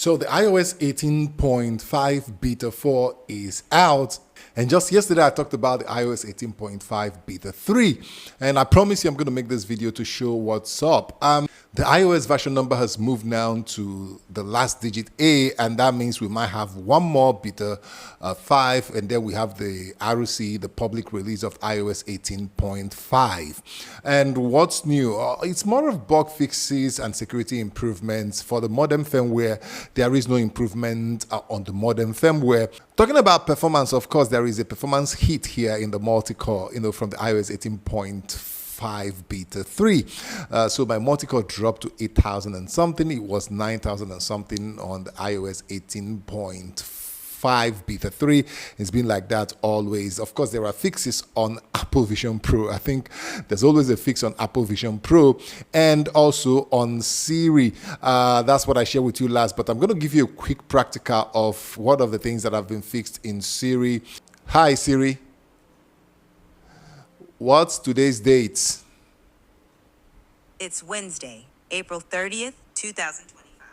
So the iOS 18.5 Beta 4 is out. And just yesterday, I talked about the iOS 18.5 Beta 3. And I promise you I'm going to make this video to show what's up. The iOS version number has moved now to the last digit A, and that means we might have one more Beta 5, and then we have the RC, the public release of iOS 18.5. And what's new? It's more of bug fixes and security improvements. For the modern firmware, there is no improvement on the modern firmware. Talking about performance, of course, there is a performance hit here in the multi-core, from the iOS 18.5 Beta 3. So my multi-core dropped to 8,000 and something. It was 9,000 and something on the iOS 18.5 Beta 3. It's been like that always. Of course, there are fixes on Apple Vision Pro. I think there's always a fix on Apple Vision Pro and also on Siri. That's what I shared with you last, but I'm going to give you a quick practical of one of the things that have been fixed in Siri. Hi, Siri. What's today's date? It's Wednesday, April 30th, 2025.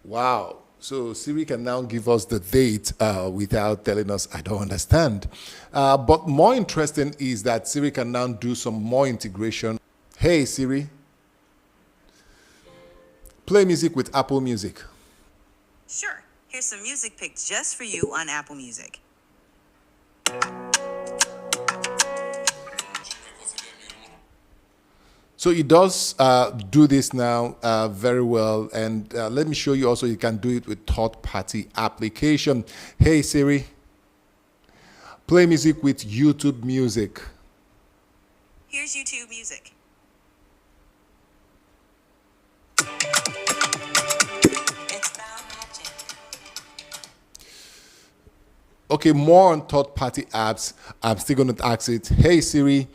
Wow. So Siri can now give us the date without telling us, I don't understand. But more interesting is that Siri can now do some more integration. Hey, Siri. Play music with Apple Music. Sure. Here's some music picked just for you on Apple Music. So it does do this now very well. And let me show you also, you can do it with third-party application. Hey, Siri, play music with YouTube Music. Here's YouTube Music. Okay, more on third-party apps. I'm still going to ask it. Hey, Siri.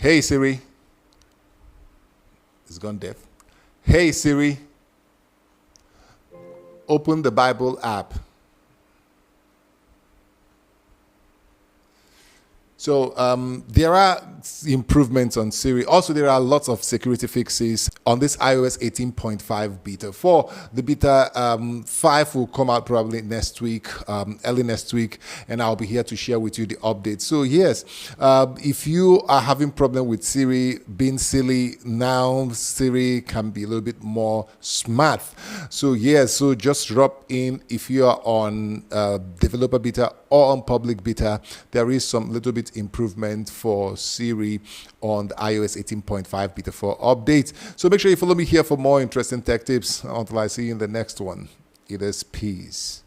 Hey, Siri. It's gone deaf. Hey, Siri. Open the Bible app. So there are improvements on Siri. Also, there are lots of security fixes on this iOS 18.5 Beta 4. The Beta 5 will come out probably next week, early next week, and I'll be here to share with you the updates. So yes, if you are having problem with Siri being silly, now Siri can be a little bit more smart. So yes, so just drop in if you are on developer beta or on public beta. There is some little bit improvement for Siri on the iOS 18.5 Beta 4 update. So make sure you follow me here for more interesting tech tips. Until I see you in the next one, it is peace.